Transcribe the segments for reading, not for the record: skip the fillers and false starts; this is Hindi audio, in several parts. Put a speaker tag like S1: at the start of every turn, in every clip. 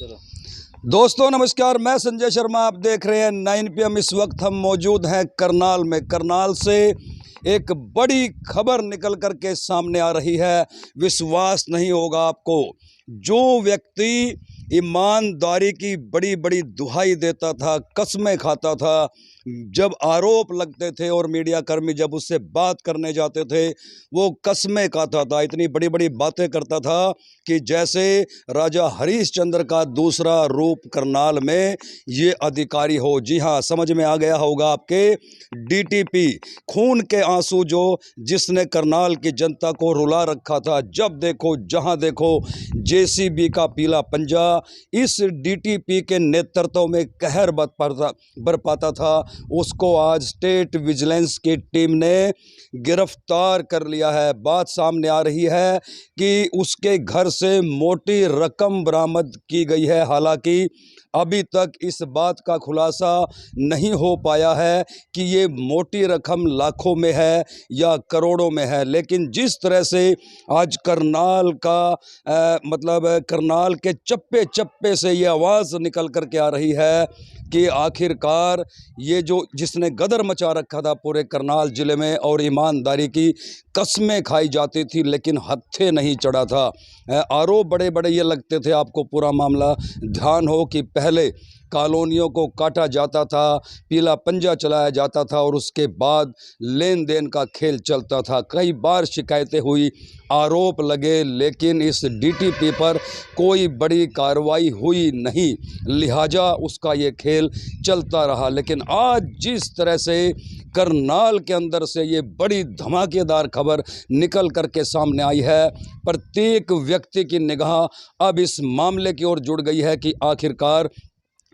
S1: चलो
S2: दोस्तों नमस्कार, मैं संजय शर्मा। आप देख रहे हैं 9 PM। इस वक्त हम मौजूद हैं करनाल में। करनाल से एक बड़ी खबर निकल कर के सामने आ रही है। विश्वास नहीं होगा आपको, जो व्यक्ति ईमानदारी की बड़ी बड़ी दुहाई देता था, कस्में खाता था, जब आरोप लगते थे और मीडिया कर्मी जब उससे बात करने जाते थे वो कस्में खाता था, इतनी बड़ी बड़ी बातें करता था कि जैसे राजा हरिश्चंद्र का दूसरा रूप करनाल में ये अधिकारी हो। जी हाँ, समझ में आ गया होगा आपके। DTP, खून के आंसू जो जिसने करनाल की जनता को रुला रखा था। जब देखो जहां देखो JCB का पीला पंजा इस DTP के नेतृत्व में कहर बरपाता था। उसको आज स्टेट विजिलेंस की टीम ने गिरफ्तार कर लिया है। बात सामने आ रही है कि उसके घर से मोटी रकम बरामद की गई है। हालांकि अभी तक इस बात का खुलासा नहीं हो पाया है कि ये मोटी रकम लाखों में है या करोड़ों में है। लेकिन जिस तरह से आज करनाल का मतलब करनाल के चप्पे चप्पे से ये आवाज़ निकल कर के आ रही है कि आखिरकार ये जो जिसने गदर मचा रखा था पूरे करनाल ज़िले में और ईमानदारी की कस्में खाई जाती थी लेकिन हत्थे नहीं चढ़ा था। आरोप बड़े बड़े ये लगते थे। आपको पूरा मामला ध्यान हो कि पहले कॉलोनियों को काटा जाता था, पीला पंजा चलाया जाता था और उसके बाद लेन देन का खेल चलता था। कई बार शिकायतें हुई, आरोप लगे, लेकिन इस DTP पर कोई बड़ी कार्रवाई हुई नहीं, लिहाजा उसका ये खेल चलता रहा। लेकिन आज जिस तरह से करनाल के अंदर से ये बड़ी धमाकेदार खबर निकल कर के सामने आई है, प्रत्येक व्यक्ति की निगाह अब इस मामले की ओर जुड़ गई है कि आखिरकार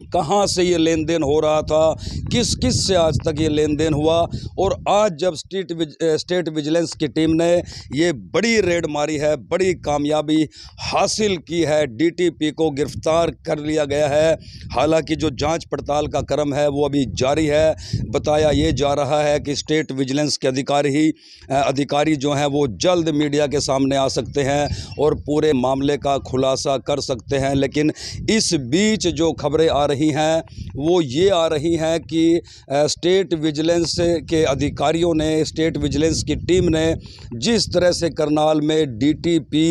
S2: कहाँ से ये लेन देन हो रहा था, किस किस से आज तक ये लेन देन हुआ। और आज जब स्टेट विजिलेंस की टीम ने ये बड़ी रेड मारी है, बड़ी कामयाबी हासिल की है, DTP को गिरफ्तार कर लिया गया है। हालांकि जो जांच पड़ताल का क्रम है वो अभी जारी है। बताया ये जा रहा है कि स्टेट विजिलेंस के अधिकारी जो हैं वो जल्द मीडिया के सामने आ सकते हैं और पूरे मामले का खुलासा कर सकते हैं। लेकिन इस बीच जो खबरें आ रही हैं वो ये आ रही हैं कि स्टेट विजिलेंस के अधिकारियों ने, स्टेट विजिलेंस की टीम ने जिस तरह से करनाल में DTP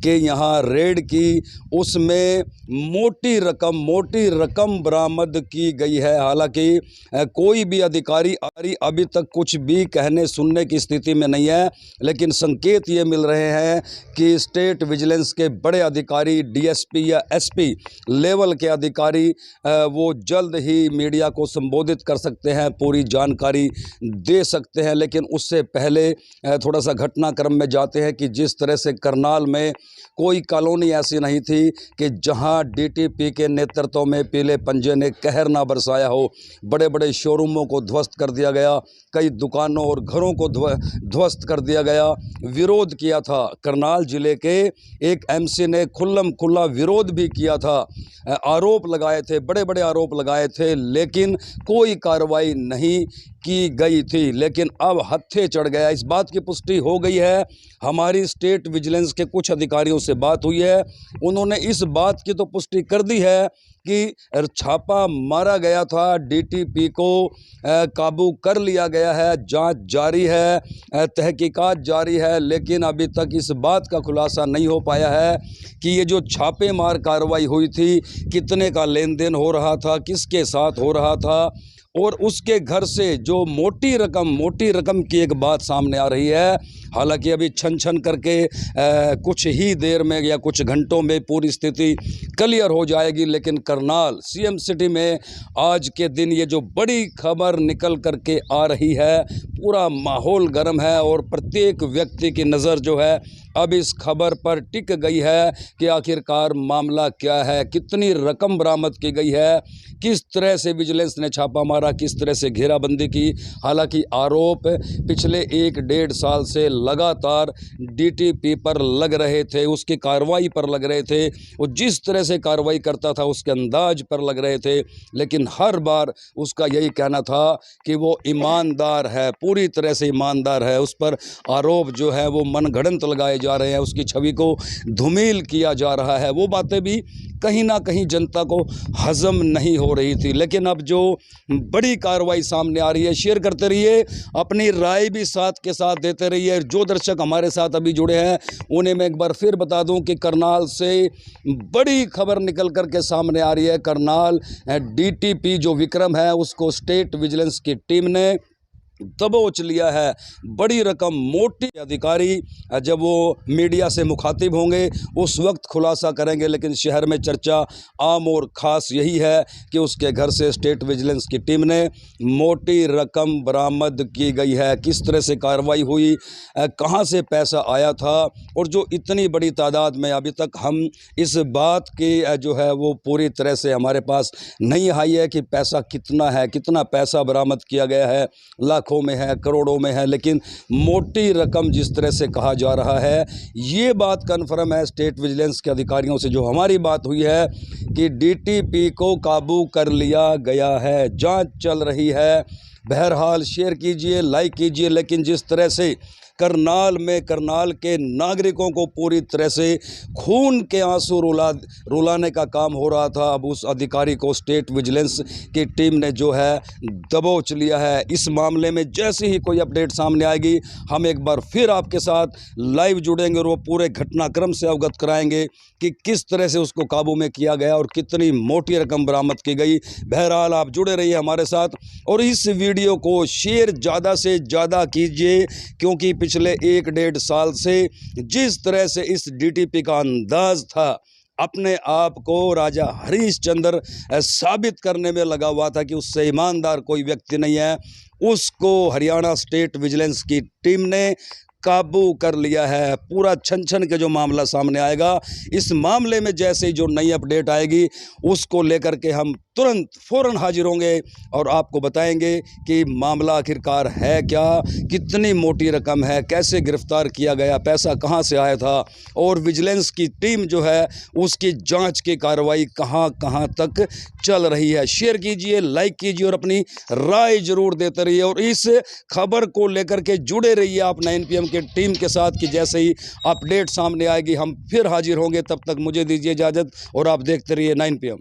S2: के यहाँ रेड की, उसमें मोटी रकम बरामद की गई है। हालांकि कोई भी अधिकारी अभी तक कुछ भी कहने सुनने की स्थिति में नहीं है, लेकिन संकेत ये मिल रहे हैं कि स्टेट विजिलेंस के बड़े अधिकारी, DSP या SP लेवल के अधिकारी वो जल्द ही मीडिया को संबोधित कर सकते हैं, पूरी जानकारी दे सकते हैं। लेकिन उससे पहले थोड़ा सा घटनाक्रम में जाते हैं कि जिस तरह से करनाल में कोई कॉलोनी ऐसी नहीं थी कि जहां DTP के नेतृत्व में पीले पंजे ने कहर ना बरसाया हो। बड़े बड़े शोरूमों को ध्वस्त कर दिया गया, कई दुकानों और घरों को ध्वस्त कर दिया गया। विरोध किया था, करनाल ज़िले के एक MC ने खुल्लम खुल्ला विरोध भी किया था, आरोप लगाए थे, बड़े बड़े आरोप लगाए थे, लेकिन कोई कार्रवाई नहीं की गई थी। लेकिन अब हत्थे चढ़ गया। इस बात की पुष्टि हो गई है। हमारी स्टेट विजिलेंस के कुछ अधिकारियों से बात हुई है, उन्होंने इस बात की तो पुष्टि कर दी है कि छापा मारा गया था, DTP को काबू कर लिया गया है, जांच जारी है, तहकीकात जारी है। लेकिन अभी तक इस बात का खुलासा नहीं हो पाया है कि ये जो छापेमार कार्रवाई हुई थी, कितने का लेन देन हो रहा था, किसके साथ हो रहा था, और उसके घर से जो मोटी रकम की एक बात सामने आ रही है। हालांकि अभी छन छन करके कुछ ही देर में या कुछ घंटों में पूरी स्थिति क्लियर हो जाएगी। लेकिन करनाल CM सिटी में आज के दिन ये जो बड़ी खबर निकल करके आ रही है, पूरा माहौल गर्म है और प्रत्येक व्यक्ति की नज़र जो है अब इस खबर पर टिक गई है कि आखिरकार मामला क्या है, कितनी रकम बरामद की गई है, किस तरह से विजिलेंस ने छापा मारा, किस तरह से घेराबंदी की। हालांकि आरोप पिछले 1-1.5 साल से लगातार DTP पर लग रहे थे, उसकी कार्रवाई पर लग रहे थे, वो जिस तरह से कार्रवाई करता था उसके अंदाज पर लग रहे थे। लेकिन हर बार उसका यही कहना था कि वो ईमानदार है, पूरी तरह से ईमानदार है। उस पर आरोप जो है वो मनगढ़ंत लगाए जा रहे हैं, उसकी छवि को धूमिल किया जा रहा है। वो बातें भी कहीं ना कहीं जनता को हजम नहीं हो रही थी, लेकिन अब जो बड़ी कार्रवाई सामने आ रही है, शेयर करते रहिए, अपनी राय भी साथ के साथ देते रहिए। जो दर्शक हमारे साथ अभी जुड़े हैं उन्हें मैं एक बार फिर बता दूं कि करनाल से बड़ी खबर निकल कर के सामने आ रही है। करनाल डीटीपी जो विक्रम है उसको स्टेट विजिलेंस की टीम ने दबोच लिया है। बड़ी रकम मोटी अधिकारी जब वो मीडिया से मुखातिब होंगे उस वक्त खुलासा करेंगे, लेकिन शहर में चर्चा आम और ख़ास यही है कि उसके घर से स्टेट विजिलेंस की टीम ने मोटी रकम बरामद की गई है। किस तरह से कार्रवाई हुई, कहां से पैसा आया था, और जो इतनी बड़ी तादाद में अभी तक हम इस बात की जो है वो पूरी तरह से हमारे पास नहीं आई है कि पैसा कितना है, कितना पैसा बरामद किया गया है, लाखों में है, करोड़ों में है, लेकिन मोटी रकम जिस तरह से कहा जा रहा है ये बात कन्फर्म है स्टेट विजिलेंस के अधिकारियों से जो हमारी बात हुई है कि डीटीपी को काबू कर लिया गया है, जांच चल रही है। बहरहाल शेयर कीजिए, लाइक कीजिए, लेकिन जिस तरह से करनाल में करनाल के नागरिकों को पूरी तरह से खून के आंसू रुलाने का काम हो रहा था, अब उस अधिकारी को स्टेट विजिलेंस की टीम ने जो है दबोच लिया है। इस मामले में जैसे ही कोई अपडेट सामने आएगी हम एक बार फिर आपके साथ लाइव जुड़ेंगे और वो पूरे घटनाक्रम से अवगत कराएंगे कि किस तरह से उसको काबू में किया गया और कितनी मोटी रकम बरामद की गई। बहरहाल आप जुड़े रहिए हमारे साथ और इस वीडियो को शेयर ज़्यादा से ज़्यादा कीजिए, क्योंकि पिछले 1-1.5 साल से जिस तरह से इस डीटीपी का अंदाज था, अपने आप को राजा हरिश्चंद्र साबित करने में लगा हुआ था कि उससे ईमानदार कोई व्यक्ति नहीं है, उसको हरियाणा स्टेट विजिलेंस की टीम ने काबू कर लिया है। पूरा छन के जो मामला सामने आएगा, इस मामले में जैसे ही जो नई अपडेट आएगी उसको लेकर के हम तुरंत फ़ौरन हाजिर होंगे और आपको बताएंगे कि मामला आखिरकार है क्या, कितनी मोटी रकम है, कैसे गिरफ्तार किया गया, पैसा कहां से आया था, और विजिलेंस की टीम जो है उसकी जांच की कार्रवाई कहां तक चल रही है। शेयर कीजिए, लाइक कीजिए और अपनी राय ज़रूर देते रहिए और इस खबर को लेकर के जुड़े रहिए आप 9 PM की टीम के साथ कि जैसे ही अपडेट सामने आएगी हम फिर हाजिर होंगे। तब तक मुझे दीजिए इजाज़त और आप देखते रहिए 9 PM।